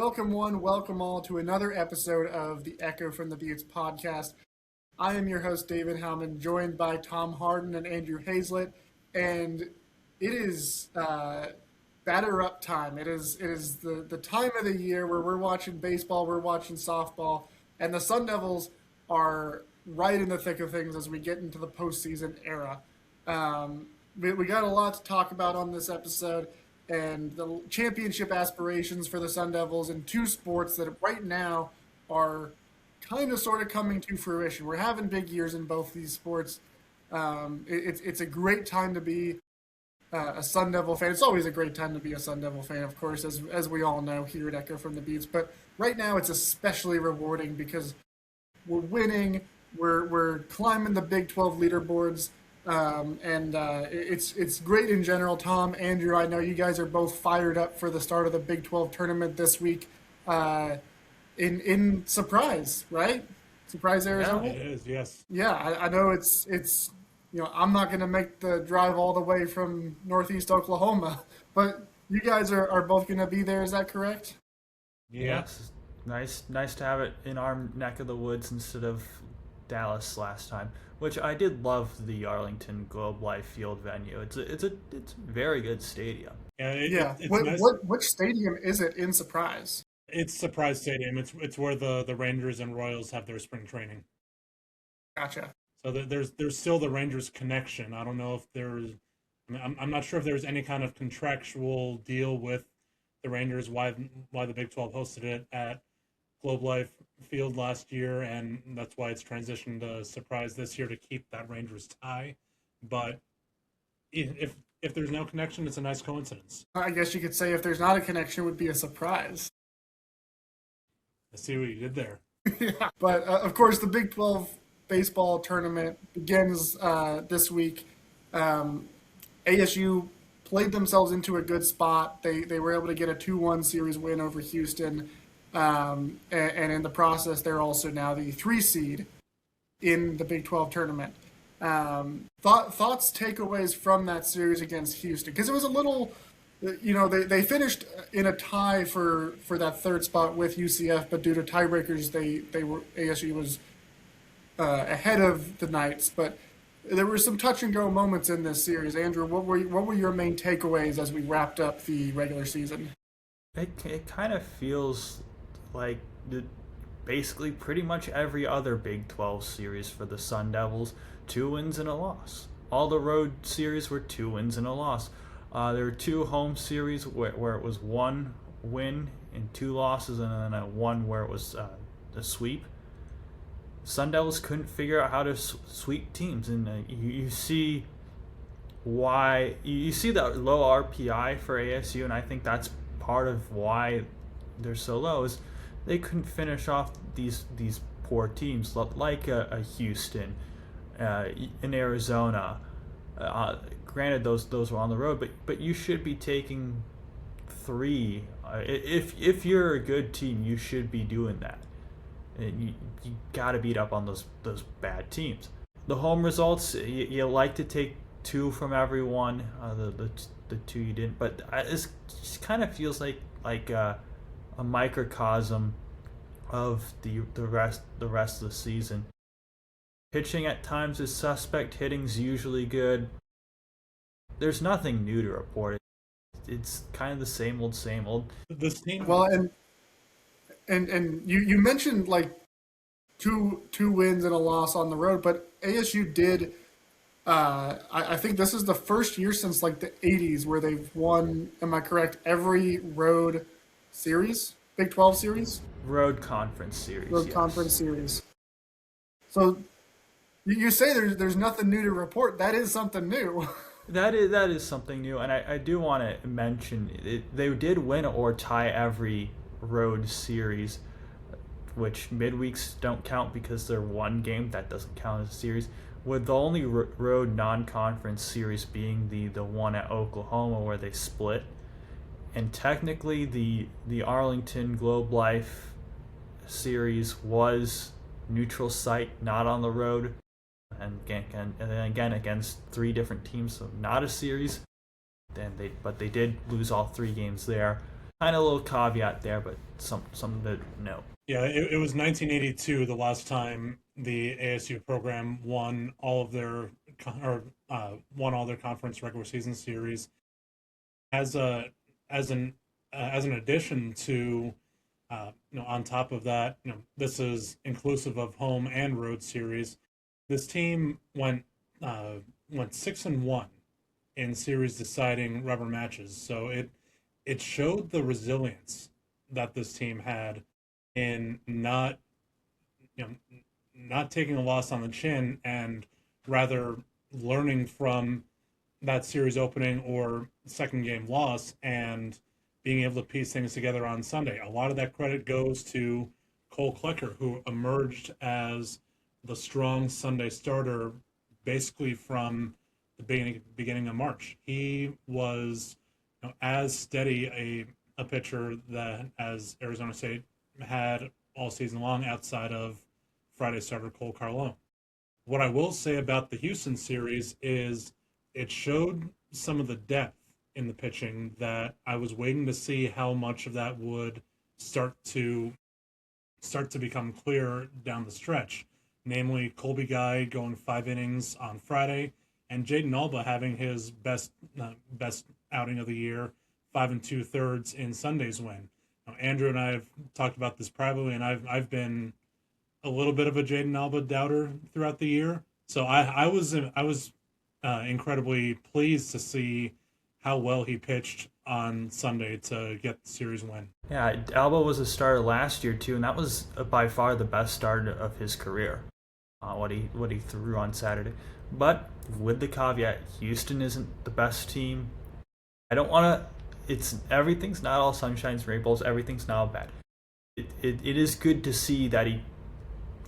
welcome all to another episode of the Echo from the Buttes podcast. I am your host, David Howman, joined by Tom Harden and Andrew Hazlett, and it is batter up time. It is the time of the year where we're watching baseball, we're watching softball, and the Sun Devils are right in the thick of things as we get into the postseason era. We got a lot to talk about on this episode, and the championship aspirations for the Sun Devils in two sports that right now are kind of sort of coming to fruition. We're having big years in both these sports. It's a great time to be a Sun Devil fan. It's always a great time to be a Sun Devil fan, of course, as we all know here at Echo from the Buttes. But right now it's especially rewarding because we're winning, we're climbing the Big 12 leaderboards, and it's great in general. Tom, Andrew, I know you guys are both fired up for the start of the Big 12 tournament this week. In Surprise, right? Surprise, Arizona. Yeah, it is. Yes. Yeah, I know it's I'm not going to make the drive all the way from Northeast Oklahoma, but you guys are both going to be there. Is that correct? Yes. Nice to have it in our neck of the woods instead of Dallas last time, which I did love the Arlington Globe Life Field venue. It's a very good stadium. Yeah. It's nice. Which stadium is it in Surprise? It's Surprise Stadium. It's where the Rangers and Royals have their spring training. Gotcha. So there's still the Rangers connection. I don't know if there's. I'm not sure if there's any kind of contractual deal with the Rangers why the Big 12 hosted it at Globe Life Field last year, and that's why it's transitioned to Surprise this year to keep that Rangers tie. But if there's no connection, it's a nice coincidence. I guess you could say if there's not a connection, it would be a surprise. I see what you did there. Yeah. But of course, the Big 12 baseball tournament begins this week. ASU played themselves into a good spot. They were able to get a 2-1 series win over Houston. And in the process, they're also now the 3 seed in the Big 12 tournament. Thoughts, takeaways from that series against Houston? Because it was a little, they finished in a tie for that third spot with UCF, but due to tiebreakers, ASU was ahead of the Knights. But there were some touch and go moments in this series. Andrew, what were your main takeaways as we wrapped up the regular season? It kind of feels like basically pretty much every other Big 12 series for the Sun Devils, 2 wins and a loss. All the road series were 2 wins and a loss. There were 2 home series where it was 1 win and 2 losses, and then a 1 where it was a sweep. Sun Devils couldn't figure out how to sweep teams, and you see why. You see the low RPI for ASU, and I think that's part of why they're so low. Is they couldn't finish off these poor teams like a Houston, in Arizona. Granted, those were on the road, but you should be taking 3. If you're a good team, you should be doing that. And you got to beat up on those bad teams. The home results, you like to take 2 from everyone. The 2 you didn't, but it just kind of feels like a microcosm of the rest of the season. Pitching at times is suspect. Hitting's usually good. There's nothing new to report. It's kind of the same old. This team. Well, and you mentioned like two wins and a loss on the road, but ASU did. I think this is the first year since like the 80s where they've won. Am I correct? Every road series, Big 12 series, road conference series. Yes. Conference series. So you say there's nothing new to report. That is something new. That is something new, and I do want to mention they did win or tie every road series, which midweeks don't count because they're one game. That doesn't count as a series, with the only road non-conference series being the one at Oklahoma where they split. And technically the Arlington Globe Life series was neutral site, not on the road, and again against 3 different teams, so not a series. But they did lose all 3 games there. kind of a little caveat there, but something to note. Yeah, it was 1982 the last time the ASU program won all of their won all their conference regular season series. As a as an addition to on top of that, this is inclusive of home and road series. This team went 6-1 in series deciding rubber matches. So it showed the resilience that this team had in not taking a loss on the chin, and rather learning from that series opening or second game loss and being able to piece things together on Sunday. A lot of that credit goes to Cole Klecker, who emerged as the strong Sunday starter basically from the beginning of March. He was as steady a pitcher that as Arizona State had all season long outside of Friday starter Cole Carlone. What I will say about the Houston series is it showed some of the depth in the pitching that I was waiting to see how much of that would start to become clear down the stretch. Namely, Colby Guy going 5 innings on Friday, and Jaden Alba having his best outing of the year, 5 2/3 in Sunday's win. Now, Andrew and I have talked about this privately, and I've been a little bit of a Jaden Alba doubter throughout the year. So I was incredibly pleased to see how well he pitched on Sunday to get the series win. Yeah, Alba was a starter last year too, and that was by far the best start of his career. What he threw on Saturday, but with the caveat, Houston isn't the best team. I don't want to. It's everything's not all sunshines, rainbows. Everything's not all bad. It is good to see that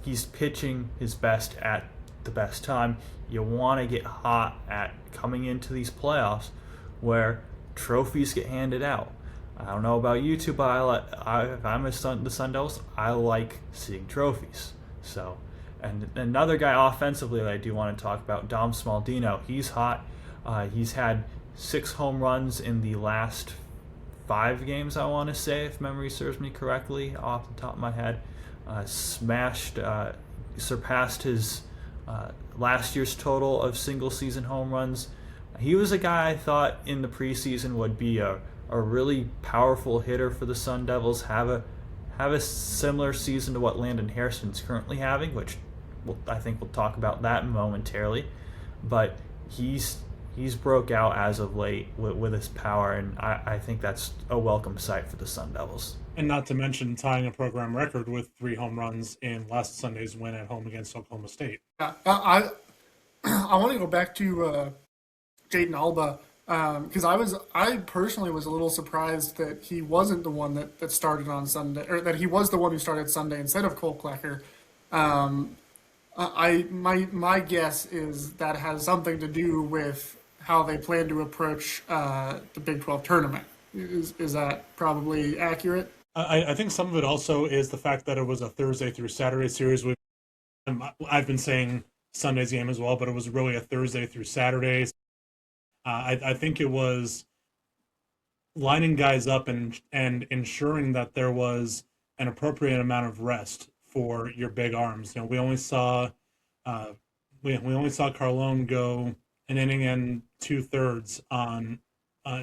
he's pitching his best at the best time. You want to get hot at coming into these playoffs where trophies get handed out. I don't know about you two, but if I'm the Sun Devils, I like seeing trophies. So, and another guy offensively that I do want to talk about, Dom Smaldino. He's hot. He's had 6 home runs in the last 5 games, I want to say, if memory serves me correctly, off the top of my head. Surpassed his last year's total of single-season home runs. He was a guy I thought in the preseason would be a really powerful hitter for the Sun Devils, have a similar season to what Landon Harrison's currently having, which I think we'll talk about that momentarily. But he's broke out as of late with his power, and I think that's a welcome sight for the Sun Devils. And not to mention tying a program record with 3 home runs in last Sunday's win at home against Oklahoma State. I want to go back to Jaden Alba because I personally was a little surprised that he wasn't the one that started on Sunday, or that he was the one who started Sunday instead of Cole Klecker. My guess is that has something to do with how they plan to approach the Big 12 tournament. Is that probably accurate? I think some of it also is the fact that it was a Thursday through Saturday series. I've been saying Sunday's game as well, but it was really a Thursday through Saturday. I think it was lining guys up and ensuring that there was an appropriate amount of rest for your big arms. We only saw Carlone go an inning and 2/3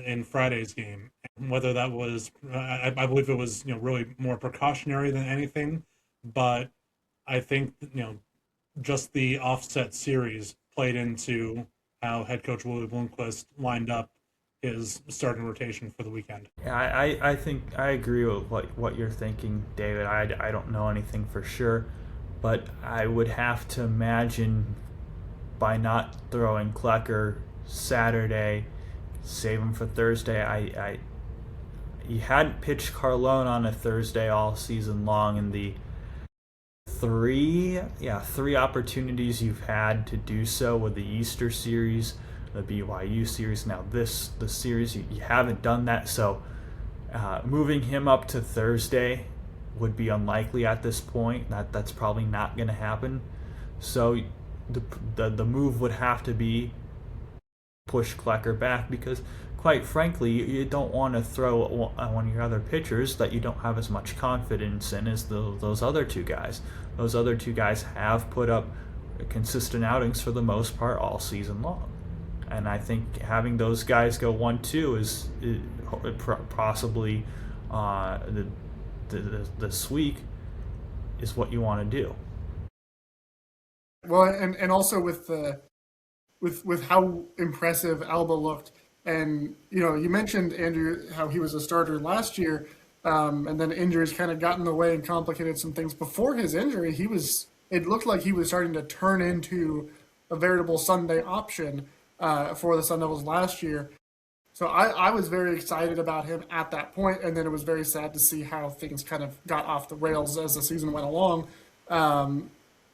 in Friday's game. Whether that was, I believe it was, really more precautionary than anything, but I think, just the offset series played into how head coach Willie Bloomquist lined up his starting rotation for the weekend. Yeah, I think I agree with what you're thinking, David. I don't know anything for sure, but I would have to imagine by not throwing Klecker Saturday, save him for Thursday. He hadn't pitched Carlone on a Thursday all season long, in the three opportunities you've had to do so with the Easter series, the BYU series, now the series, you haven't done that. So moving him up to Thursday would be unlikely at this point. That's probably not going to happen. So the move would have to be push Klecker back because, quite frankly, you don't want to throw one of your other pitchers that you don't have as much confidence in as those other two guys. Those other two guys have put up consistent outings for the most part all season long. And I think having those guys go 1-2 is possibly this week is what you want to do. Well, and also with how impressive Alba looked, and you mentioned, Andrew, how he was a starter last year, and then injuries kind of got in the way and complicated some things. Before his injury, it looked like he was starting to turn into a veritable Sunday option for the Sun Devils last year. So I was very excited about him at that point, and then it was very sad to see how things kind of got off the rails as the season went along.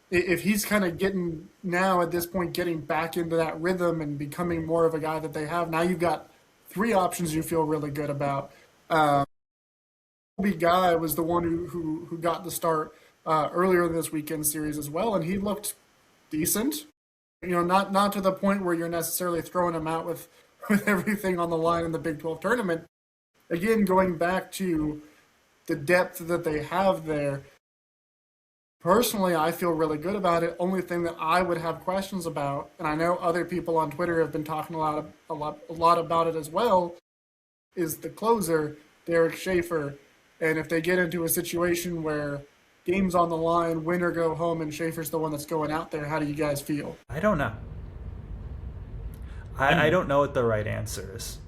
If he's kind of getting now at this point, getting back into that rhythm and becoming more of a guy that they have, now you've got three options you feel really good about. Guy was the one who got the start earlier in this weekend series as well, and he looked decent. Not to the point where you're necessarily throwing him out with everything on the line in the Big 12 tournament. Again, going back to the depth that they have there, personally, I feel really good about it. Only thing that I would have questions about, and I know other people on Twitter have been talking a lot about it as well, is the closer, Derek Schaefer. And if they get into a situation where game's on the line, win or go home, and Schaefer's the one that's going out there, how do you guys feel? I don't know. I don't know what the right answer is.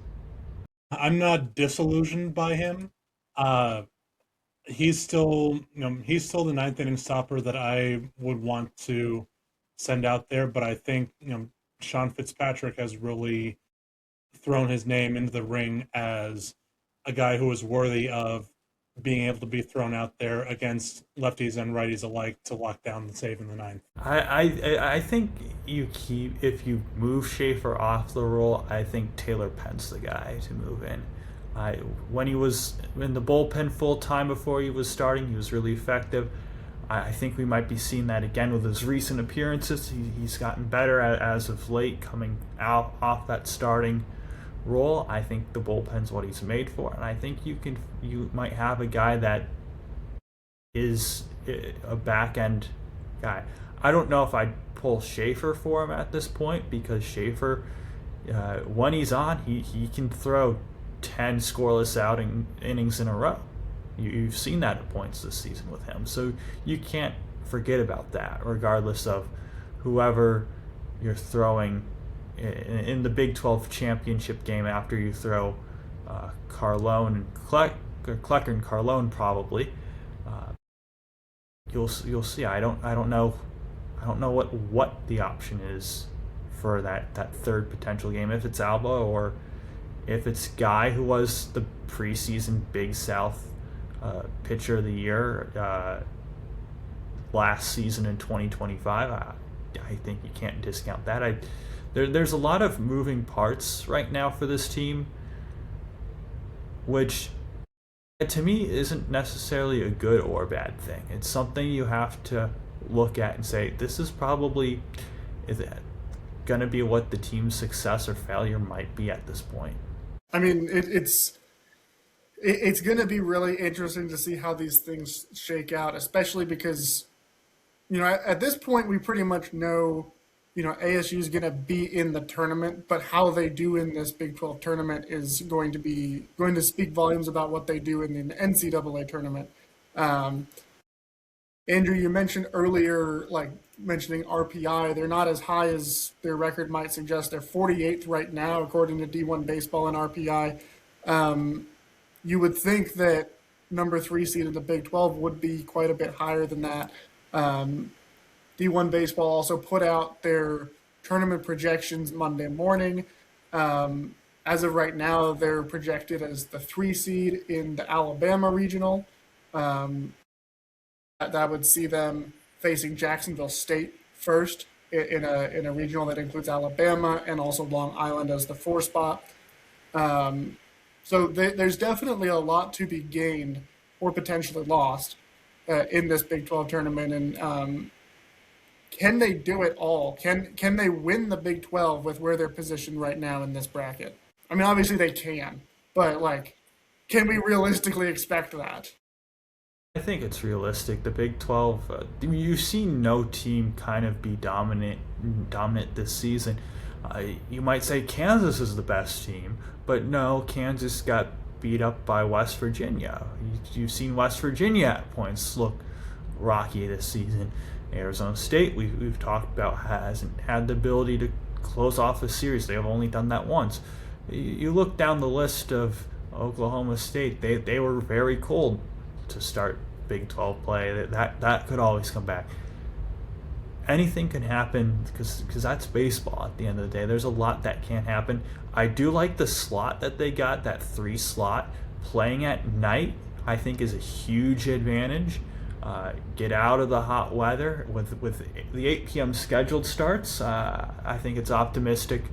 I'm not disillusioned by him. He's still the ninth inning stopper that I would want to send out there, but I think Sean Fitzpatrick has really thrown his name into the ring as a guy who is worthy of being able to be thrown out there against lefties and righties alike to lock down the save in the ninth. I think if you move Schaefer off the roll, I think Taylor Penn's the guy to move in. When he was in the bullpen full time before he was starting, he was really effective. I think we might be seeing that again with his recent appearances. He's gotten better as of late, coming out off that starting role. I think the bullpen's what he's made for, and I think you might have a guy that is a back end guy. I don't know if I'd pull Schaefer for him at this point, because Schaefer, when he's on, he can throw 10 scoreless innings in a row. You've seen that at points this season with him, so you can't forget about that, regardless of whoever you're throwing in the Big 12 championship game after you throw Carlone and Klecker and Carlone probably. You'll see. I don't know what the option is for that third potential game, if it's Alba or if it's Guy, who was the preseason Big South pitcher of the year last season in 2025. I think you can't discount that. There's a lot of moving parts right now for this team, which to me isn't necessarily a good or bad thing. It's something you have to look at and say, this is probably going to be what the team's success or failure might be at this point. I mean, it's going to be really interesting to see how these things shake out, especially because, at this point we pretty much know, ASU is going to be in the tournament, but how they do in this Big 12 tournament is going to speak volumes about what they do in the NCAA tournament. Andrew, you mentioned earlier, mentioning RPI. They're not as high as their record might suggest. They're 48th right now, according to D1 Baseball and RPI. You would think that number 3 seed in the Big 12 would be quite a bit higher than that. D1 Baseball also put out their tournament projections Monday morning. As of right now, they're projected as the 3 seed in the Alabama regional. That would see them facing Jacksonville State first in a regional that includes Alabama and also Long Island as the 4 spot. So there's definitely a lot to be gained or potentially lost in this Big 12 tournament. And can they do it all? Can they win the Big 12 with where they're positioned right now in this bracket? I mean, obviously they can, but like, can we realistically expect that? I think it's realistic. The Big 12, you've seen no team kind of be dominant this season. You might say Kansas is the best team, but no, Kansas got beat up by West Virginia. You've seen West Virginia at points look rocky this season. Arizona State, we've talked about, hasn't had the ability to close off a series. They have only done that once. You look down the list of Oklahoma State, they were very cold to start Big 12 play. That could always come back. Anything can happen because that's baseball at the end of the day. There's a lot that can't happen. I do like the slot that they got, that 3 slot. Playing at night, I think, is a huge advantage. Get out of the hot weather with the 8 p.m. scheduled starts. I think it's optimistic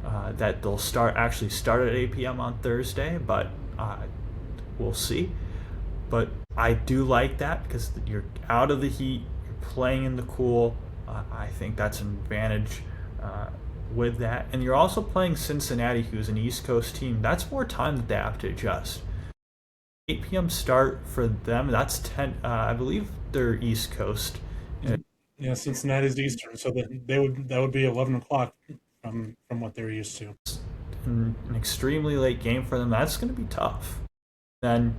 that they'll actually start at 8 p.m. on Thursday, but we'll see. But I do like that because you're out of the heat, you're playing in the cool. I think that's an advantage with that. And you're also playing Cincinnati, who's an East Coast team. That's more time that they have to adjust. 8 p.m. start for them, that's 10, I believe they're East Coast. Yeah, Cincinnati's Eastern, so that would be 11 o'clock from what they're used to. An extremely late game for them. That's going to be tough. Then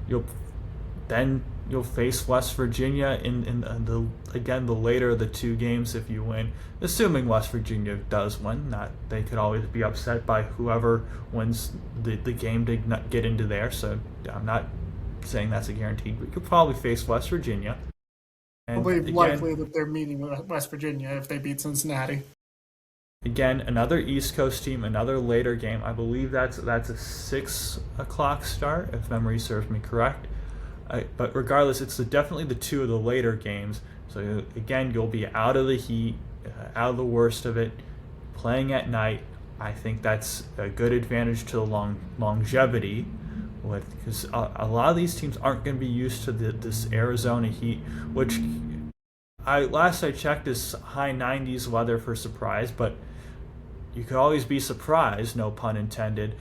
you'll face West Virginia in the later of the 2 games if you win, assuming West Virginia does win. Not, they could always be upset by whoever wins the game to not get into there. So I'm not saying that's a guarantee, but you'll probably face West Virginia. And Probably again, likely that they're meeting with West Virginia if they beat Cincinnati. Again, another East Coast team, another later game. I believe that's a 6 o'clock start, if memory serves me correct. But regardless, it's definitely the 2 of the later games. So again, you'll be out of the heat, out of the worst of it, playing at night. I think that's a good advantage to the longevity, because a lot of these teams aren't going to be used to this Arizona heat, which last I checked is high 90s weather for surprise, but you could always be surprised, no pun intended,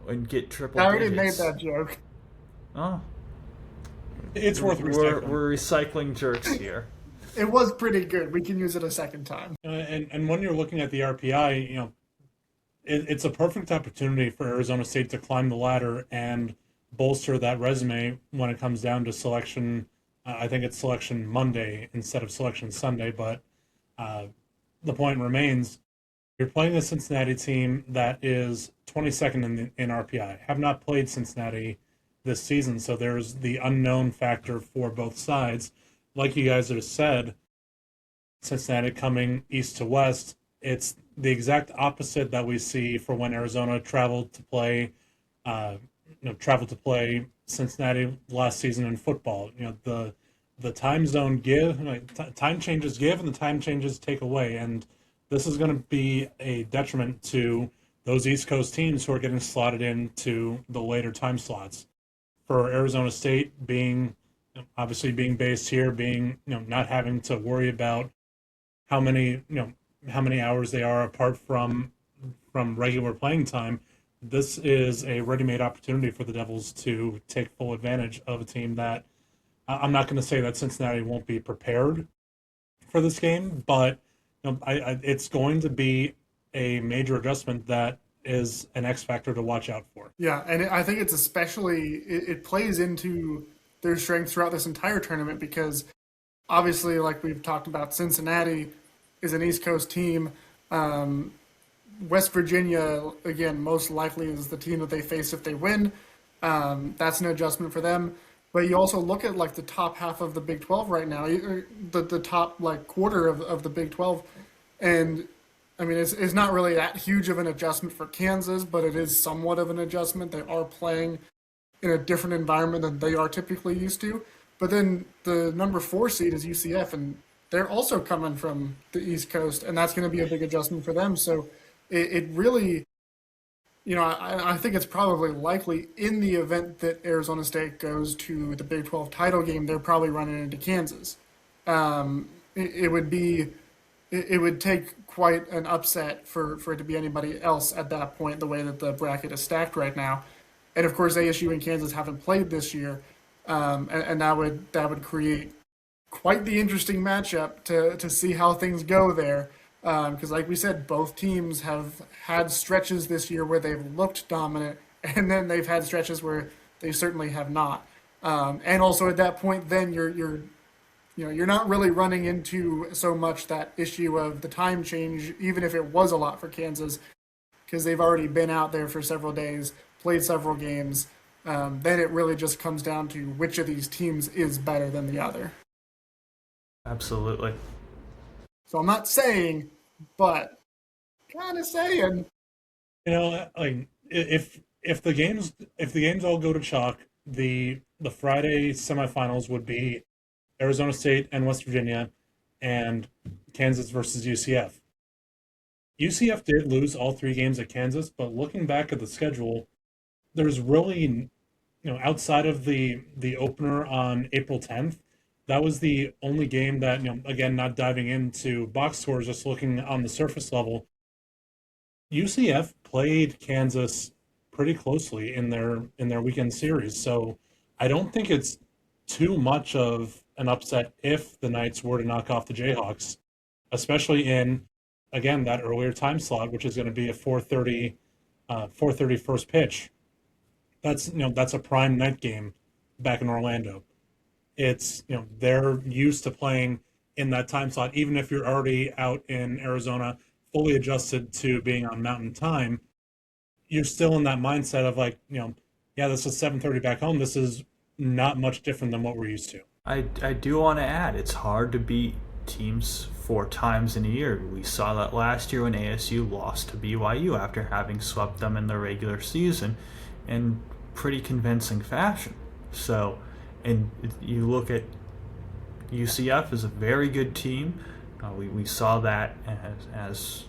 and get triple I already digits. made that joke. Oh. It's worth recycling. We're recycling jerks here. It was pretty good. We can use it a second time. And when you're looking at the RPI, it's a perfect opportunity for Arizona State to climb the ladder and bolster that resume when it comes down to selection. I think it's selection Monday instead of selection Sunday, but the point remains, you're playing a Cincinnati team that is 22nd in RPI. Have not played Cincinnati this season, so there's the unknown factor for both sides. Like you guys have said, Cincinnati coming east to west, it's the exact opposite that we see for when Arizona traveled to play Cincinnati last season in football. The time zone time changes give and the time changes take away, and this is going to be a detriment to those East Coast teams who are getting slotted into the later time slots. For Arizona State obviously being based here, not having to worry about how many hours they are apart from regular playing time, this is a ready-made opportunity for the Devils to take full advantage of a team that I'm not going to say that Cincinnati won't be prepared for this game, but it's going to be a major adjustment that is an X factor to watch out for. Yeah, and I think it's especially, it plays into their strength throughout this entire tournament because obviously, like we've talked about, Cincinnati is an East Coast team. West Virginia, again, most likely is the team that they face if they win. That's an adjustment for them. But you also look at like the top half of the Big 12 right now, the top like quarter of the Big 12, and I mean it's not really that huge of an adjustment for Kansas, but it is somewhat of an adjustment. They are playing in a different environment than they are typically used to. But then the number 4 seed is UCF, and they're also coming from the East Coast, and that's going to be a big adjustment for them. So it really, I think it's probably likely in the event that Arizona State goes to the Big 12 title game, they're probably running into Kansas. It would be it would take quite an upset for it to be anybody else at that point, the way that the bracket is stacked right now. And of course, ASU and Kansas haven't played this year, and that would create quite the interesting matchup to see how things go there. Because, like we said, both teams have had stretches this year where they've looked dominant, and then they've had stretches where they certainly have not. And also at that point, then you're not really running into so much that issue of the time change, even if it was a lot for Kansas, because they've already been out there for several days, played several games. Then it really just comes down to which of these teams is better than the other. Absolutely. So I'm not saying, but kind of saying. Like if the games all go to chalk, the Friday semifinals would be Arizona State and West Virginia, and Kansas versus UCF. UCF did lose all 3 games at Kansas, but looking back at the schedule, there's really, outside of the opener on April 10th, that was the only game that, again, not diving into box scores, just looking on the surface level. UCF played Kansas pretty closely in their weekend series, so I don't think it's too much of an upset if the Knights were to knock off the Jayhawks, especially in, again, that earlier time slot, which is going to be a 4:30 first pitch. That's a prime night game back in Orlando. It's, they're used to playing in that time slot, even if you're already out in Arizona, fully adjusted to being on Mountain Time. You're still in that mindset of like, yeah, this is 7:30 back home. This is not much different than what we're used to. I do want to add, it's hard to beat teams 4 times in a year. We saw that last year when ASU lost to BYU after having swept them in the regular season in pretty convincing fashion. So, and you look at UCF is a very good team. We saw that as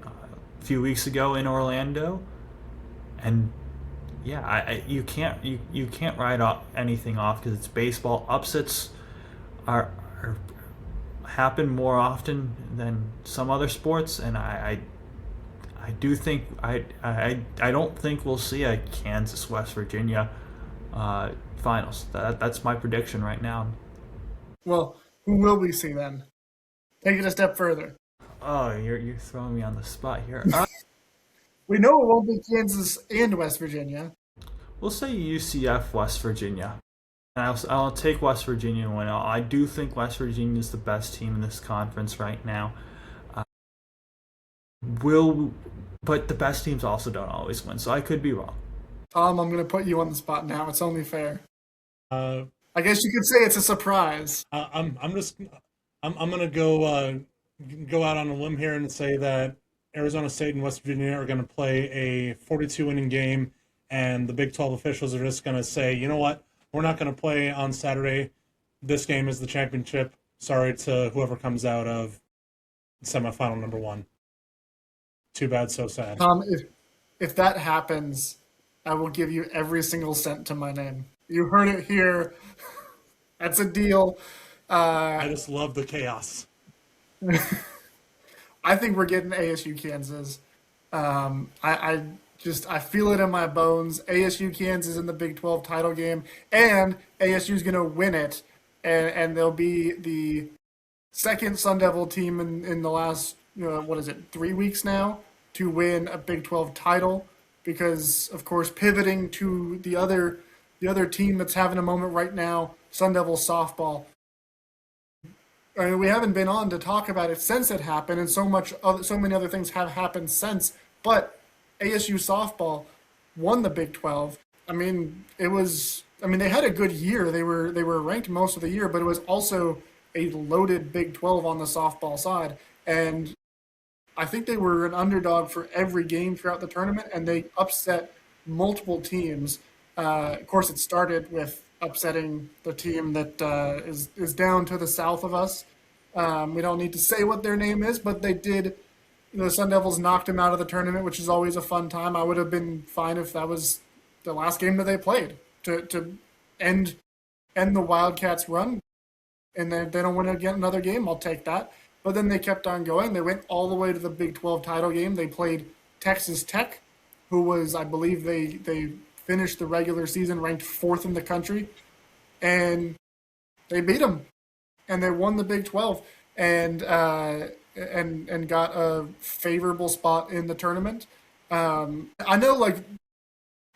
a few weeks ago in Orlando, and yeah, you can't write off anything off because it's baseball. Upsets are happen more often than some other sports, and I do think I don't think we'll see a Kansas West Virginia finals. That's my prediction right now. Well, who will we see then? Take it a step further. Oh, you're throwing me on the spot here. We know it won't be Kansas and West Virginia. We'll say UCF West Virginia. And I'll take West Virginia and win. I do think West Virginia is the best team in this conference right now. But the best teams also don't always win, so I could be wrong. Tom, I'm going to put you on the spot now. It's only fair. I guess you could say it's a surprise. I'm gonna go out on a limb here and say that Arizona State and West Virginia are going to play a 42-inning game, and the Big 12 officials are just going to say, you know what, we're not going to play on Saturday. This game is the championship. Sorry to whoever comes out of semifinal number 1. Too bad, so sad. Tom, if that happens, I will give you every single cent to my name. You heard it here. That's a deal. I just love the chaos. I think we're getting ASU Kansas. I feel it in my bones. ASU Kansas in the Big 12 title game, and ASU is going to win it, and they'll be the second Sun Devil team in the last 3 weeks now to win a Big 12 title, because of course pivoting to the other team that's having a moment right now, Sun Devil softball. I mean, we haven't been on to talk about it since it happened, and so many other things have happened since. But ASU softball won the Big 12. I mean, they had a good year. They were ranked most of the year, but it was also a loaded Big 12 on the softball side. And I think they were an underdog for every game throughout the tournament, and they upset multiple teams. Of course, it started with upsetting the team that is down to the south of us. We don't need to say what their name is, but they did. The Sun Devils knocked them out of the tournament, which is always a fun time. I would have been fine if that was the last game that they played to end the Wildcats' run, and they don't win again another game. I'll take that. but then they kept on going. They went all the way to the Big 12 title game. They played Texas Tech, who was, I believe, they finished the regular season ranked 4th in the country, and they beat them, and they won the Big 12, and got a favorable spot in the tournament. I know, like,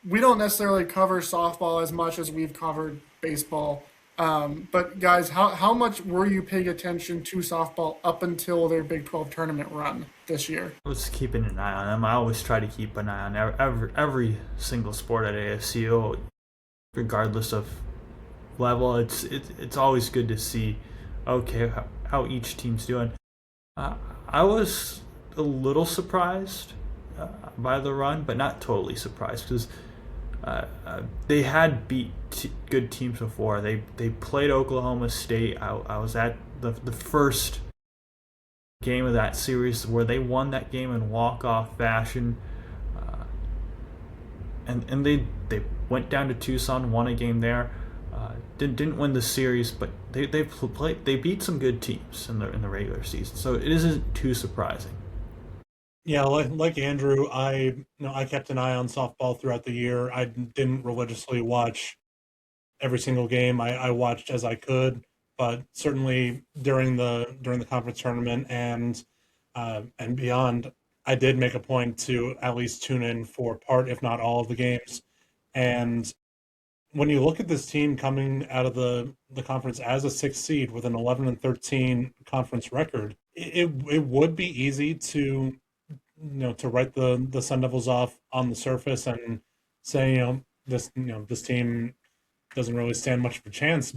we don't necessarily cover softball as much as we've covered baseball. But guys, how much were you paying attention to softball up until their Big 12 tournament run this year? I was keeping an eye on them. I always try to keep an eye on every single sport at ASU, regardless of level. It's always good to see, okay, how each team's doing. I was a little surprised by the run, but not totally surprised, because they had beat good teams before. They played Oklahoma State. I was at the first game of that series where they won that game in walk-off fashion, and they went down to Tucson, won a game there. Didn't win the series, but they beat some good teams in the regular season, so it isn't too surprising. Yeah, like Andrew, I kept an eye on softball throughout the year. I didn't religiously watch every single game. I watched as I could, but certainly during the conference tournament and beyond, I did make a point to at least tune in for part, if not all, of the games. And when you look at this team coming out of the conference as a 6th seed with an 11-13 conference record, it would be easy to write the Sun Devils off on the surface and say, this team doesn't really stand much of a chance.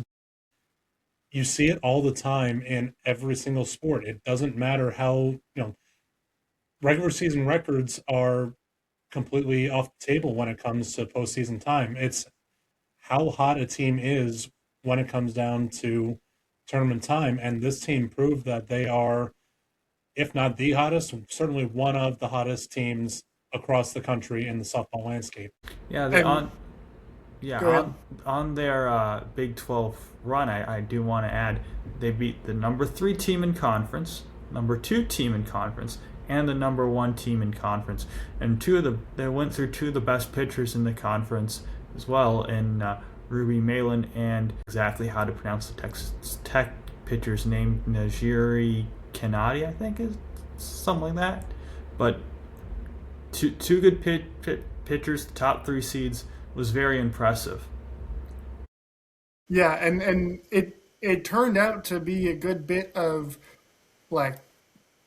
You see it all the time in every single sport. It doesn't matter how, regular season records are completely off the table when it comes to postseason time. It's how hot a team is when it comes down to tournament time. And this team proved that they are, if not the hottest, certainly one of the hottest teams across the country in the softball landscape. Yeah, on their Big 12 run, I do want to add, they beat the number 3 team in conference, number 2 team in conference, and the number 1 team in conference. And they went through 2 of the best pitchers in the conference as well, in Ruby Malin and exactly how to pronounce the Texas Tech pitcher's name, Najiri Kennedy, I think, is something like that. But two good pitchers, the top 3 seeds, was very impressive. Yeah, and it turned out to be a good bit of, like,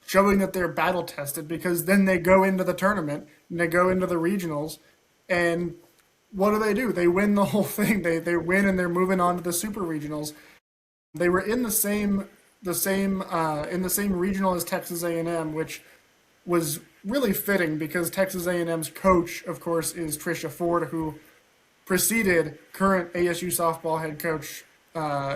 showing that they're battle tested, because then they go into the tournament and they go into the regionals, and what do? They win the whole thing. They win, and they're moving on to the super regionals. They were in the same regional as Texas A&M, which was really fitting because Texas A&M's coach, of course, is Tricia Ford, who preceded current ASU softball head coach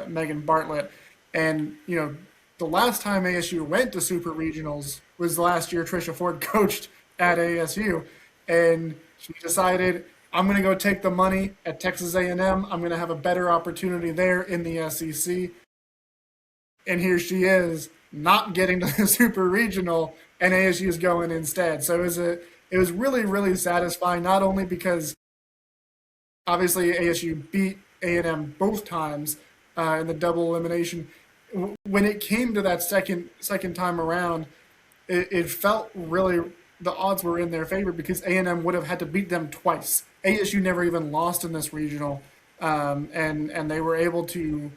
Megan Bartlett. And the last time ASU went to super regionals was the last year Tricia Ford coached at ASU, and she decided, I'm going to go take the money at Texas A&M. I'm going to have a better opportunity there in the SEC. And here she is, not getting to the super regional, and ASU is going instead. So it was really, really satisfying, not only because obviously ASU beat A&M both times in the double elimination. When it came to that second time around, it felt really, the odds were in their favor, because A&M would have had to beat them twice. ASU never even lost in this regional, and they were able to.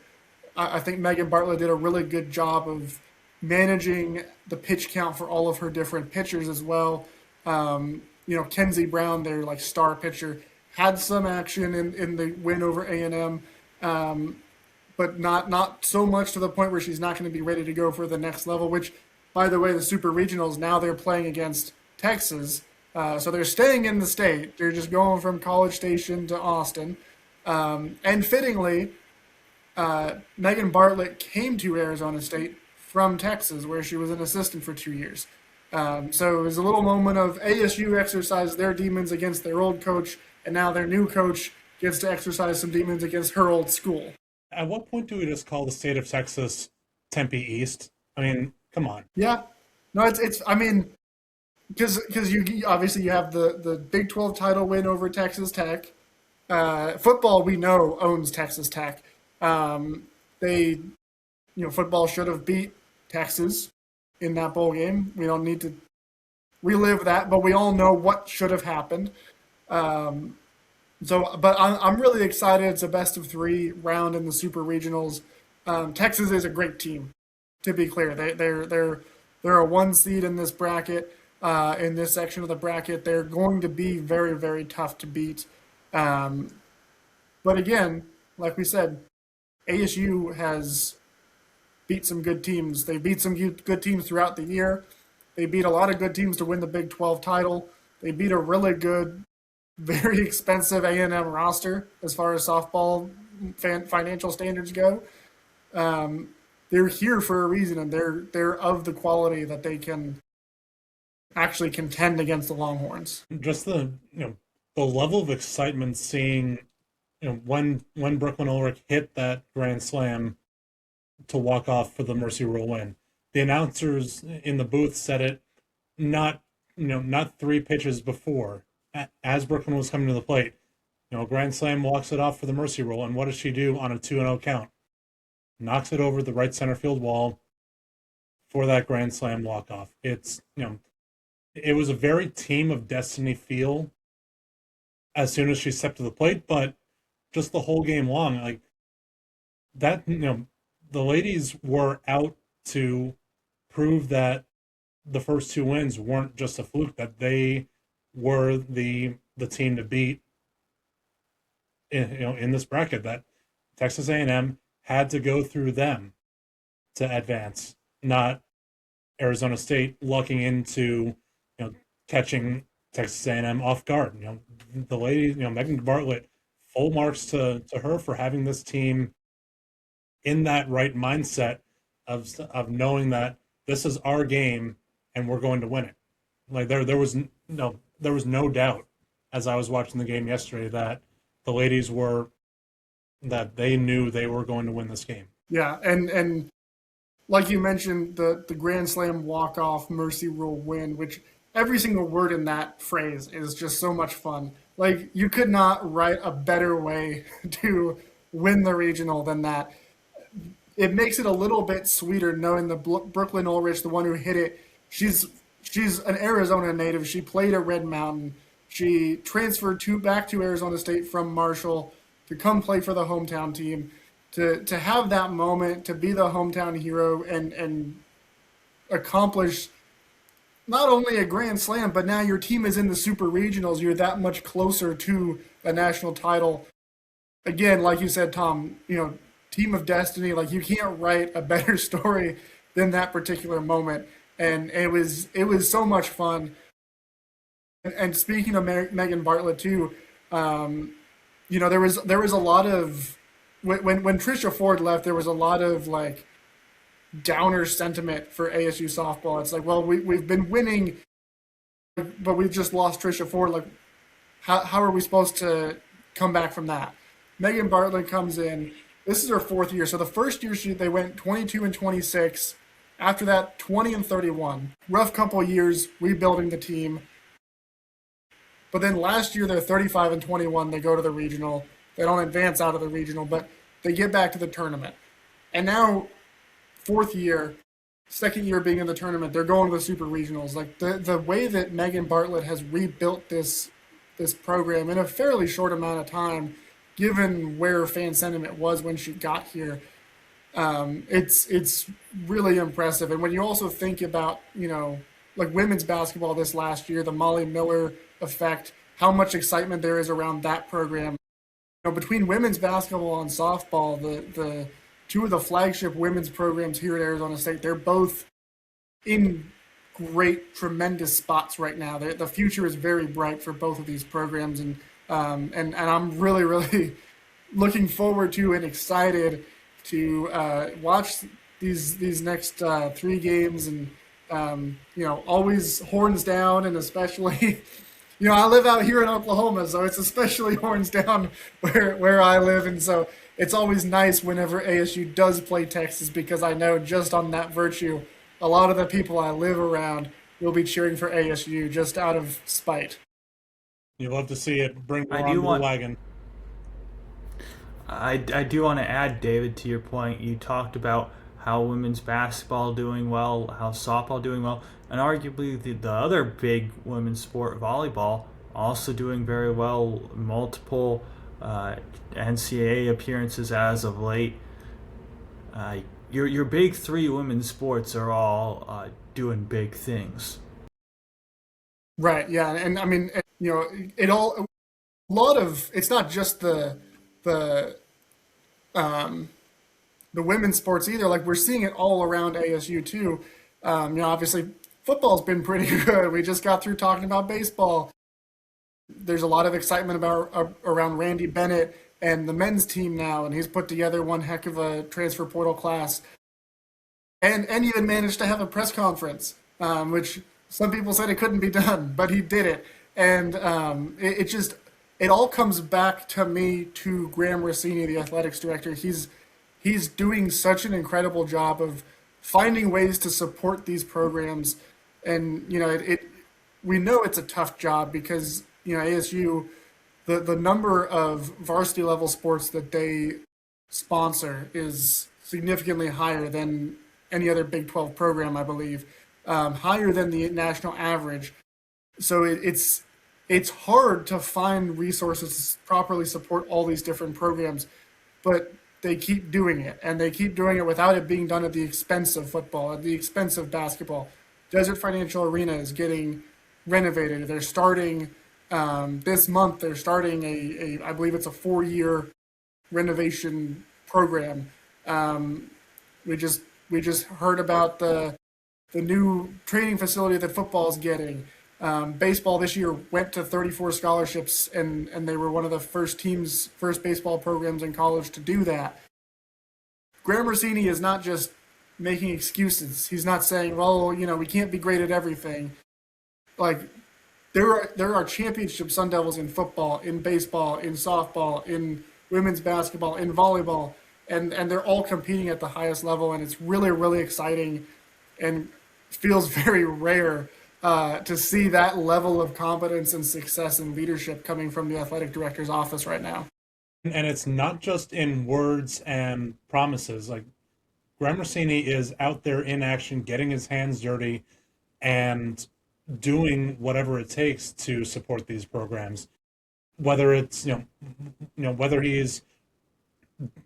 I think Megan Bartlett did a really good job of managing the pitch count for all of her different pitchers as well. Kenzie Brown, their star pitcher, had some action in the win over A&M, but not so much to the point where she's not going to be ready to go for the next level, which, by the way, the super regionals, now they're playing against Texas. So they're staying in the state. They're just going from College Station to Austin. And fittingly, Megan Bartlett came to Arizona State from Texas, where she was an assistant for 2 years. So it was a little moment of ASU exercised their demons against their old coach, and now their new coach gets to exercise some demons against her old school. At what point do we just call the state of Texas Tempe East? I mean, Come on. Yeah. No, it's. I mean, because you obviously you have the Big 12 title win over Texas Tech. Football, we know, owns Texas Tech. They, football should have beat Texas in that bowl game. We don't need to relive that, but we all know what should have happened. But I'm really excited. It's a best of 3 round in the Super Regionals. Texas is a great team, to be clear. They're a 1 seed in this bracket, in this section of the bracket. They're going to be very, very tough to beat. But again, like we said, ASU has beat some good teams. They beat some good teams throughout the year. They beat a lot of good teams to win the Big 12 title. They beat a really good, very expensive A&M roster as far as softball financial standards go. They're here for a reason, and they're of the quality that they can actually contend against the Longhorns. Just the level of excitement seeing when Brooklyn Ulrich hit that grand slam to walk off for the Mercy Rule win. The announcers in the booth said it not 3 pitches before, as Brooklyn was coming to the plate. Grand slam, walks it off for the Mercy Rule, and what does she do on a 2-0 count? Knocks it over the right center field wall for that grand slam walk-off. It's, it was a very team of destiny feel as soon as she stepped to the plate, but just the whole game long, like that, the ladies were out to prove that the first 2 wins weren't just a fluke, that they were the team to beat in this bracket, that Texas A&M had to go through them to advance, not Arizona State lucking into catching Texas A&M off guard. The lady, Megan Bartlett, full marks to her for having this team in that right mindset of knowing that this is our game and we're going to win it. Like there was no doubt as I was watching the game yesterday that the ladies that they knew they were going to win this game. Yeah, and like you mentioned, the Grand Slam walk-off Mercy Rule win, which every single word in that phrase is just so much fun. Like, you could not write a better way to win the regional than that. It makes it a little bit sweeter knowing the Brooklyn Ulrich, the one who hit it, she's an Arizona native. She played at Red Mountain. She transferred back to Arizona State from Marshall to come play for the hometown team, to have that moment, to be the hometown hero and accomplish not only a grand slam, but now your team is in the super regionals. You're that much closer to a national title. Again, like you said, Tom, team of destiny, like you can't write a better story than that particular moment. And it was so much fun. And speaking of Megan Bartlett too, there was a lot of when Trisha Ford left, there was a lot of like downer sentiment for ASU softball. It's like, well, we've been winning, but we've just lost Trisha Ford. Like, how are we supposed to come back from that? Megan Bartlett comes in. This is her 4th year. So the first year they went 22-26. After that, 20-31. Rough couple years rebuilding the team. But then last year they're 35-21. They go to the regional. They don't advance out of the regional, but they get back to the tournament. And now, 4th year, 2nd year being in the tournament, they're going to the super regionals. Like the way that Megan Bartlett has rebuilt this program in a fairly short amount of time, given where fan sentiment was when she got here, it's really impressive. And when you also think about, like women's basketball this last year, the Molly Miller effect, how much excitement there is around that program. Between women's basketball and softball, the 2 of the flagship women's programs here at Arizona State, they're both in great, tremendous spots right now. The future is very bright for both of these programs, and I'm really, really looking forward to and excited to watch these next 3 games, and always horns down, and especially. I live out here in Oklahoma, so it's especially horns down where I live, and so it's always nice whenever ASU does play Texas, because I know just on that virtue a lot of the people I live around will be cheering for ASU just out of spite. You love to see it. Bring I more do onto the want wagon. I do want to add, David, to your point. You talked about how women's basketball doing well, how softball doing well, and arguably the other big women's sport, volleyball, also doing very well. Multiple NCAA appearances as of late. Your big three women's sports are all doing big things. Right. Yeah. And I mean, it all a lot of it's not just the um, the women's sports either. Like we're seeing it all around ASU too. Obviously football's been pretty good. We just got through talking about baseball. There's a lot of excitement about around Randy Bennett and the men's team now, and he's put together one heck of a transfer portal class, and even managed to have a press conference, which some people said it couldn't be done, but he did it, and it all comes back to me to Graham Rossini, the athletics director. He's doing such an incredible job of finding ways to support these programs, and we know it's a tough job because ASU, the number of varsity level sports that they sponsor is significantly higher than any other Big 12 program, I believe, higher than the national average. So it's hard to find resources to properly support all these different programs, but they keep doing it, and they keep doing it without it being done at the expense of football, at the expense of basketball. Desert Financial Arena is getting renovated. They're starting this month. They're starting I believe it's a 4-year renovation program. We just heard about the new training facility that football is getting. Baseball this year went to 34 scholarships, and they were one of the first baseball programs in college to do that. Graham Rossini is not just making excuses. He's not saying, well, we can't be great at everything. Like, there are championship Sun Devils in football, in baseball, in softball, in women's basketball, in volleyball, and they're all competing at the highest level, and it's really, really exciting and feels very rare to see that level of competence and success and leadership coming from the athletic director's office right now. And it's not just in words and promises. Like, Graham Rossini is out there in action, getting his hands dirty, and doing whatever it takes to support these programs. Whether it's whether he's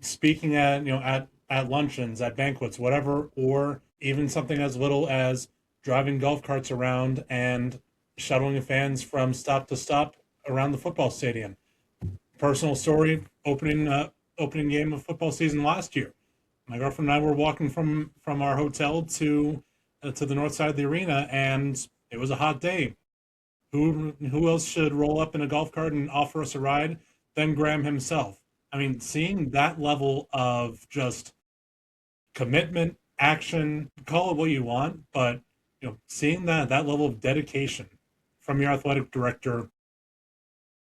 speaking at luncheons, at banquets, whatever, or even something as little as driving golf carts around and shuttling fans from stop to stop around the football stadium. Personal story: opening game of football season last year. My girlfriend and I were walking from our hotel to the north side of the arena, and it was a hot day. Who else should roll up in a golf cart and offer us a ride than Graham himself? I mean, seeing that level of just commitment, action, call it what you want, but seeing that level of dedication from your athletic director,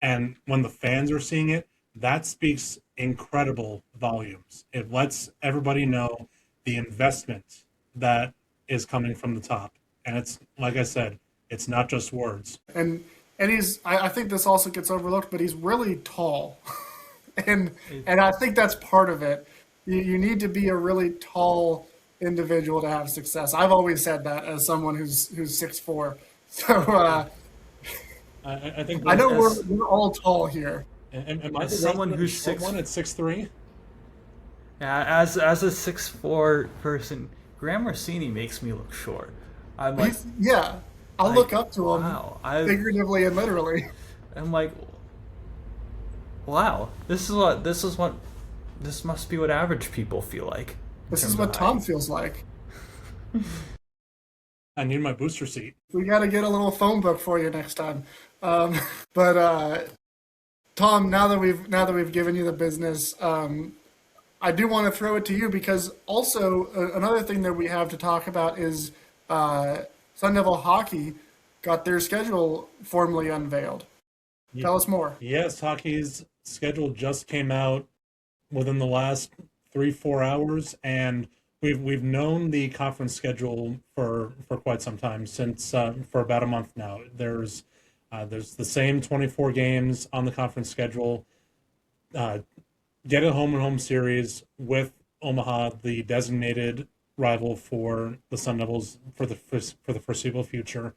and when the fans are seeing it, that speaks incredible volumes. It lets everybody know the investment that is coming from the top. And it's, like I said, it's not just words. And I think this also gets overlooked, but he's really tall. and I think that's part of it. You need to be a really tall individual to have success. I've always said that as someone who's 6'4". So I think I know we're all tall here. Am I someone who's 6'1" at 6'3"? Yeah, as a 6'4" person, Graham Rossini makes me look short. I'm like, yeah, I'll look up to him, wow, figuratively and literally. I'm like, wow, this must be what average people feel like. This is what Tom feels like. I need my booster seat. We got to get a little phone book for you next time. But Tom, now that we've given you the business, I do want to throw it to you because also another thing that we have to talk about is Sun Devil hockey got their schedule formally unveiled. Yeah. Tell us more. Yes, hockey's schedule just came out within the last 3-4 hours, and we've known the conference schedule for quite some time, since for about a month now. There's the same 24 games on the conference schedule. Get a home and home series with Omaha, the designated rival for the Sun Devils for the foreseeable future,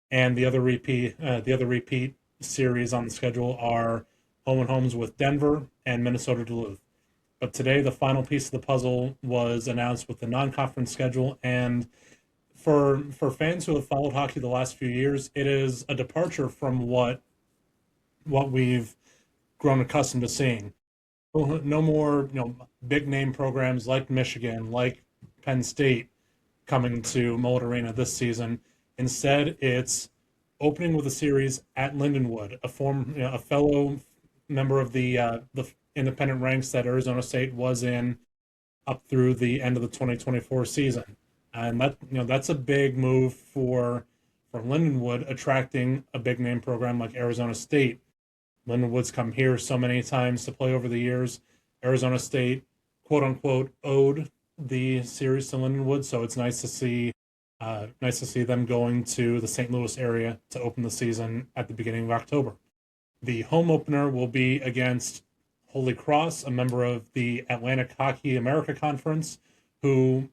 and the other repeat series on the schedule are home and homes with Denver and Minnesota Duluth. But today, the final piece of the puzzle was announced with the non-conference schedule, and for fans who have followed hockey the last few years, it is a departure from what we've grown accustomed to seeing. No more, big name programs like Michigan, like Penn State coming to Mullet Arena this season. Instead, it's opening with a series at Lindenwood, a fellow member of the independent ranks that Arizona State was in up through the end of the 2024 season. And that's a big move for Lindenwood, attracting a big name program like Arizona State. Lindenwood's come here so many times to play over the years. Arizona State, quote unquote, owed the series to Lindenwood, so it's nice to see them going to the St. Louis area to open the season at the beginning of October. The home opener will be against Holy Cross, a member of the Atlantic Hockey America Conference, who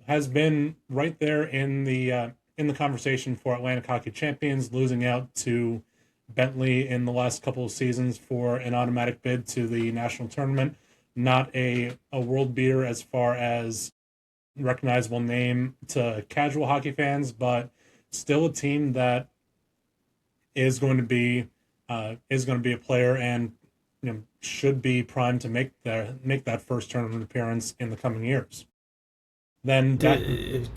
has been right there in the conversation for Atlantic Hockey Champions, losing out to Bentley in the last couple of seasons for an automatic bid to the national tournament. Not a world beater as far as recognizable name to casual hockey fans, but still a team that is going to be a player, and should be primed to make that first tournament appearance in the coming years. Then doesn't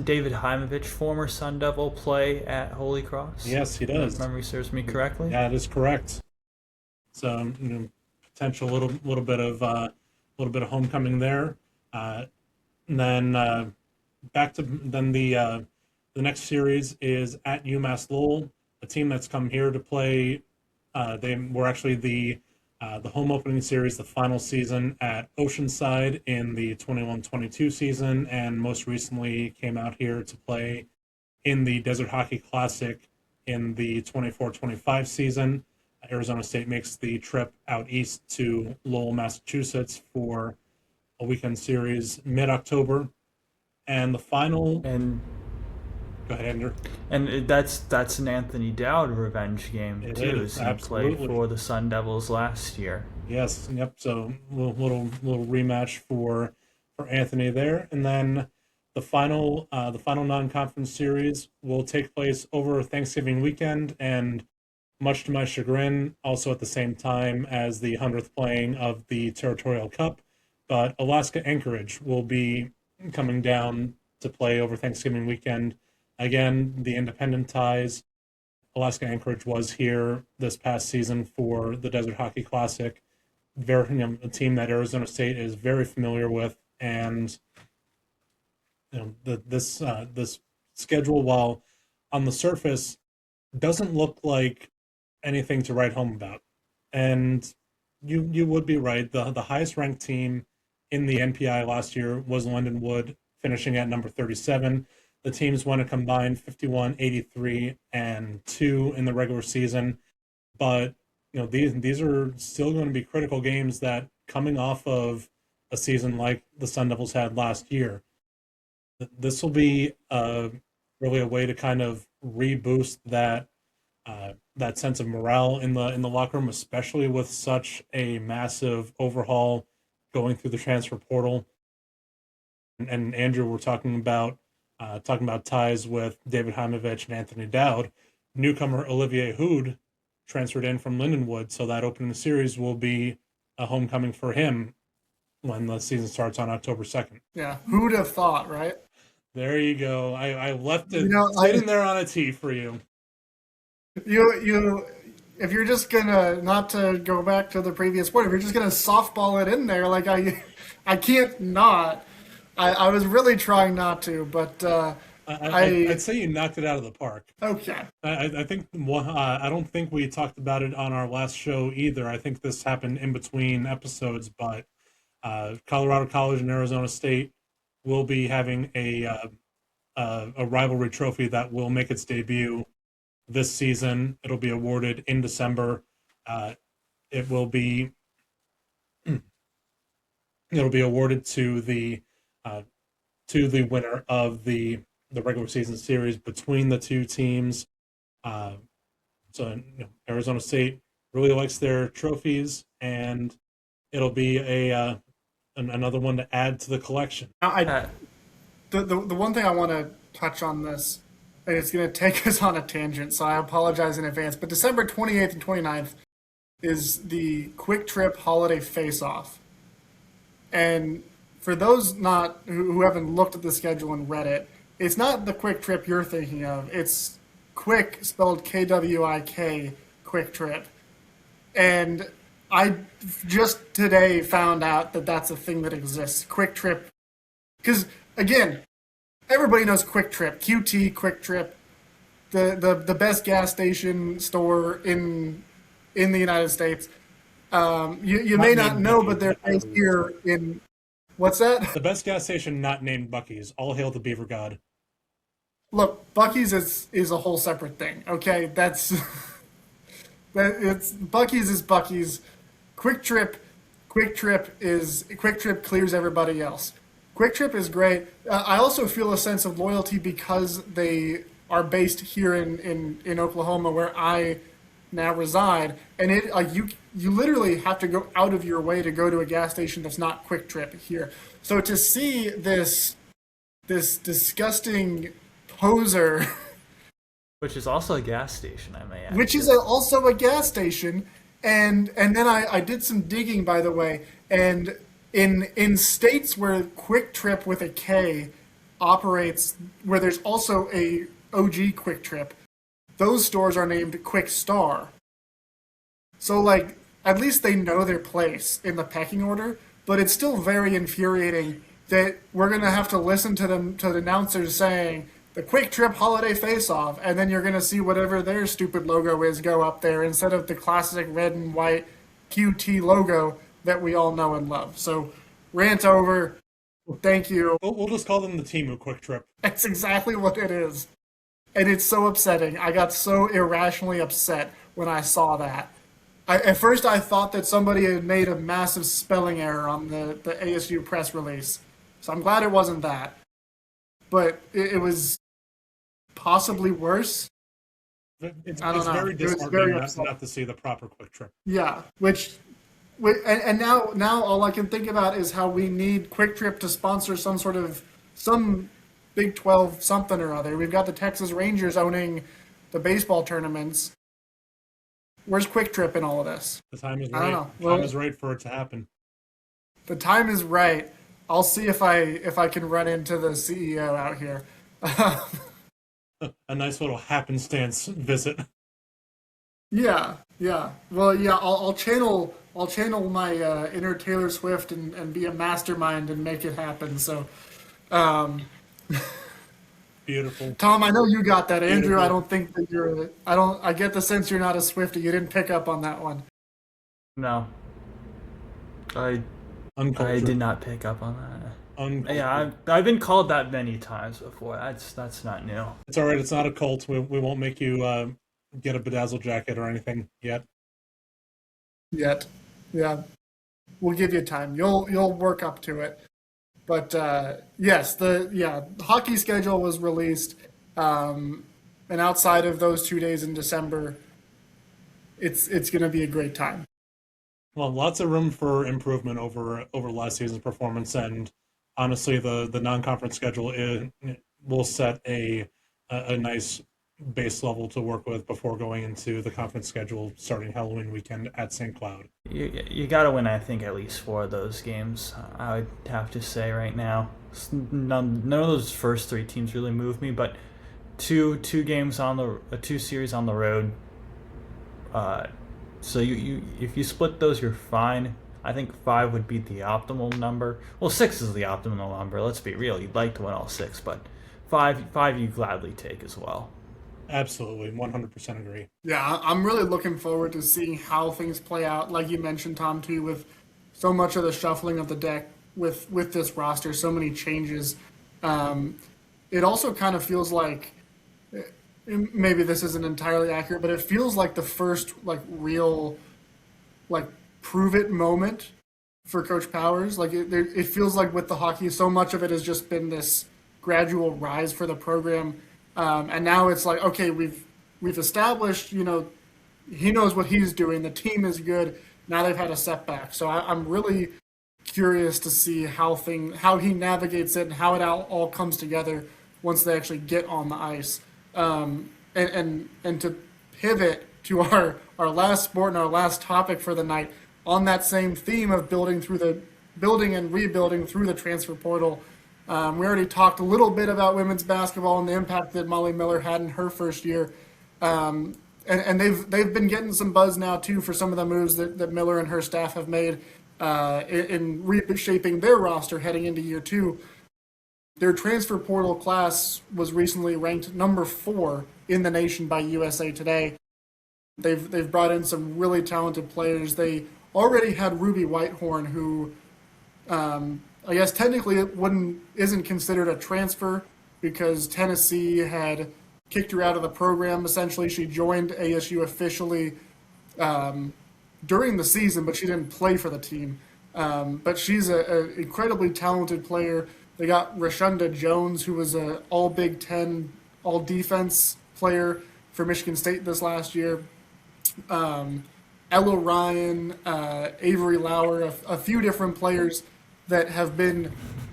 David Heimovich, former Sun Devil, play at Holy Cross? Yes, he does. If memory serves me correctly. Yeah, that is correct. So potential little bit of homecoming there. And then the next series is at UMass Lowell, a team that's come here to play. They were actually the home opening series, the final season at Oceanside in the 21-22 season, and most recently came out here to play in the Desert Hockey Classic in the 24-25 season. Arizona State makes the trip out east to Lowell, Massachusetts for a weekend series mid-October. And the final... Go ahead, Andrew. And that's an Anthony Dowd revenge game too. As he played for the Sun Devils last year. Yes, yep. So little rematch for Anthony there, and then the final non-conference series will take place over Thanksgiving weekend, and much to my chagrin, also at the same time as the 100th playing of the Territorial Cup. But Alaska Anchorage will be coming down to play over Thanksgiving weekend. Again, the independent ties. Alaska Anchorage was here this past season for the Desert Hockey Classic. A team that Arizona State is very familiar with, and this schedule, while on the surface doesn't look like anything to write home about. And you would be right. The highest ranked team in the NPI last year was Lindenwood, finishing at number 37. The teams won a combined 51, 83, and 2 in the regular season. But these are still going to be critical games that, coming off of a season like the Sun Devils had last year, this will be really a way to kind of reboost that sense of morale in the locker room, especially with such a massive overhaul going through the transfer portal. And Andrew, we're talking about ties with David Heimovich and Anthony Dowd. Newcomer Olivier Hood transferred in from Lindenwood, so that opening series will be a homecoming for him when the season starts on October 2nd. Yeah, who'd have thought, right? There you go. I left it sitting there on a tee for you. You, if you're just gonna, not to go back to the previous point, if you're just gonna softball it in there, like I can't not. I was really trying not to, but I'd say you knocked it out of the park. Okay. I think I don't think we talked about it on our last show either. I think this happened in between episodes, but Colorado College and Arizona State will be having a rivalry trophy that will make its debut this season. It'll be awarded in December. It will be it'll be awarded to the winner of the regular season series between the two teams. Arizona State really likes their trophies, and it'll be another one to add to the collection. The one thing I want to touch on this, and it's going to take us on a tangent, so I apologize in advance, but December 28th and 29th is the QuikTrip Holiday Face-Off. And for those who haven't looked at the schedule and read it, it's not the QuikTrip you're thinking of. It's Quik, spelled Kwik, QuikTrip. And I just today found out that that's a thing that exists, QuikTrip. Because, again, everybody knows QuikTrip, QT, QuikTrip, the best gas station store in the United States. You may not know, but they're based here in... What's that? The best gas station not named Buc-ee's. All hail the Beaver God. Look, Buc-ee's is a whole separate thing, okay? It's Buc-ee's is Buc-ee's. QuikTrip clears everybody else. QuikTrip is great. I also feel a sense of loyalty because they are based here in Oklahoma, where I now reside, and you literally have to go out of your way to go to a gas station that's not QuikTrip here. So to see this disgusting poser, which is also a gas station, I may add. Which is also a gas station, and then I did some digging, by the way, and in states where QuikTrip with a K operates, where there's also a OG QuikTrip, those stores are named QuikStar. So, like, at least they know their place in the pecking order, but it's still very infuriating that we're going to have to listen to the announcers saying the QuikTrip Holiday Face-Off, and then you're going to see whatever their stupid logo is go up there instead of the classic red and white QT logo that we all know and love. So, rant over. Thank you. We'll just call them the team of QuikTrip. That's exactly what it is. And it's so upsetting. I got so irrationally upset when I saw that. At first, I thought that somebody had made a massive spelling error on the ASU press release. So I'm glad it wasn't that. But it was possibly worse. It's very disheartening not to see the proper QuikTrip. Yeah, and now all I can think about is how we need QuikTrip to sponsor some Big 12 something or other. We've got the Texas Rangers owning the baseball tournaments. Where's QuikTrip in all of this? The time is right. I don't know. The time is right for it to happen. The time is right. I'll see if I can run into the CEO out here. A nice little happenstance visit. Yeah. Well, yeah. I'll channel my inner Taylor Swift and be a mastermind and make it happen. So. Beautiful. Tom, I know you got that. Andrew, Beautiful. I don't think that I get the sense you're not a Swiftie. You didn't pick up on that one. No. I did not pick up on that. Yeah, I've been called that many times before. That's not new. It's all right. It's not a cult. We won't make you get a bedazzled jacket or anything yet. Yeah. We'll give you time. You'll work up to it. But yes, the hockey schedule was released, and outside of those 2 days in December, it's going to be a great time. Well, lots of room for improvement over last season's performance, and honestly, the non-conference schedule will set a nice base level to work with before going into the conference schedule starting Halloween weekend at St. Cloud. You got to win, I think, at least 4 of those games. I would have to say right now, none of those first 3 teams really move me, but two series on the road. So you if you split those, you're fine. I think 5 would be the optimal number. Well, 6 is the optimal number. Let's be real. You'd like to win all 6, but 5 you gladly take as well. Absolutely, 100% agree. Yeah, I'm really looking forward to seeing how things play out. Like you mentioned, Tom, too, with so much of the shuffling of the deck with this roster, so many changes. It also kind of feels like, maybe this isn't entirely accurate, but it feels like the first like real like prove it moment for Coach Powers. Like it feels like with the hockey, so much of it has just been this gradual rise for the program, and now it's like, okay, we've established, he knows what he's doing. The team is good. Now they've had a setback, so I'm really curious to see how he navigates it and how it all comes together once they actually get on the ice. And to pivot to our last sport and our last topic for the night, on that same theme of building and rebuilding through the transfer portal. We already talked a little bit about women's basketball and the impact that Molly Miller had in her first year. And they've been getting some buzz now too for some of the moves that Miller and her staff have made in reshaping their roster heading into year 2. Their transfer portal class was recently ranked number 4 in the nation by USA Today. They've brought in some really talented players. They already had Ruby Whitehorn, who I guess technically isn't considered a transfer because Tennessee had kicked her out of the program. Essentially, she joined ASU officially during the season, but she didn't play for the team. But she's an incredibly talented player. They got Rashunda Jones, who was an all Big Ten, all defense player for Michigan State this last year. Ella Ryan, Avery Lauer, a few different players that have been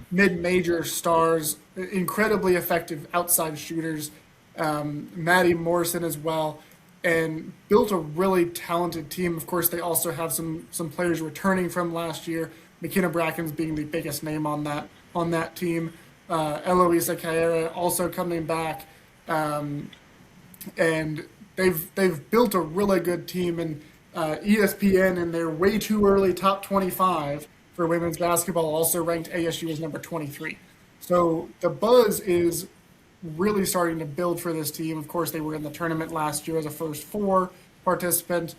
mid-major stars, incredibly effective outside shooters. Maddie Morrison as well, and built a really talented team. Of course, they also have some players returning from last year. McKenna Brackens being the biggest name on that team. Eloisa Carrera also coming back, and they've built a really good team. And ESPN in their way too early top 25 for women's basketball also ranked ASU as number 23. So the buzz is really starting to build for this team. Of course, they were in the tournament last year as a first 4 participant.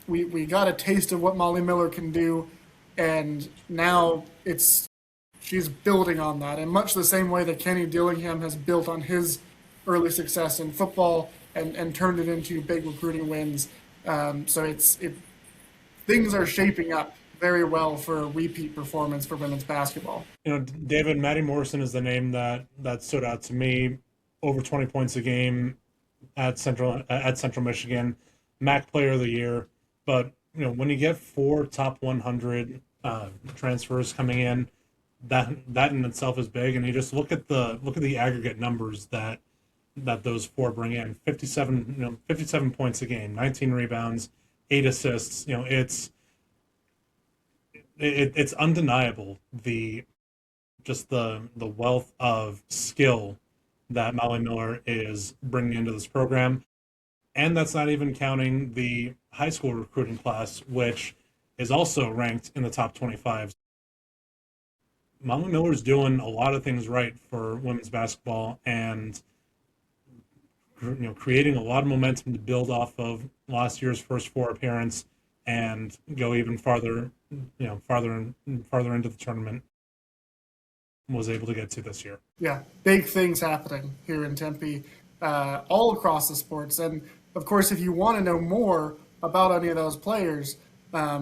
We got a taste of what Molly Miller can do, and now she's building on that in much the same way that Kenny Dillingham has built on his early success in football and turned it into big recruiting wins. So things are shaping up very well for a repeat performance for women's basketball. David, Maddie Morrison is the name that stood out to me. Over 20 points a game at Central Michigan, MAC Player of the Year. But when you get 4 top 100 transfers coming in, that in itself is big. And you just look at the aggregate numbers that those 4 bring in: 57 points a game, 19 rebounds, 8 assists. It's undeniable the wealth of skill that Molly Miller is bringing into this program. And that's not even counting the high school recruiting class, which is also ranked in the top 25. Molly Miller's doing a lot of things right for women's basketball and creating a lot of momentum to build off of last year's first 4 appearance and go even farther into the tournament was able to get to this year. Yeah, big things happening here in Tempe, all across the sports. And of course, if you want to know more about any of those players,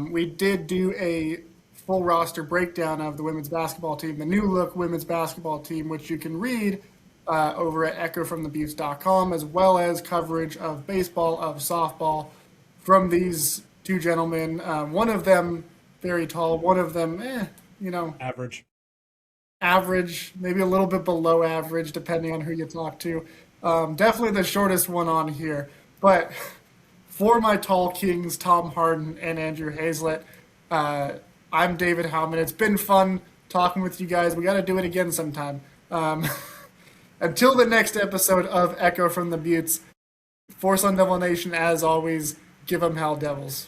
we did do a full roster breakdown of the women's basketball team, the new look women's basketball team, which you can read over at echofromthebuttes.com, as well as coverage of baseball, of softball from these 2 gentlemen. One of them very tall, one of them, average, maybe a little bit below average, depending on who you talk to. Definitely the shortest one on here. But for my tall kings, Tom Harden and Andrew Hazlett, I'm David Howman. It's been fun talking with you guys. We got to do it again sometime. Until the next episode of Echo from the Buttes, Force on Devil Nation, as always, give 'em hell, Devils.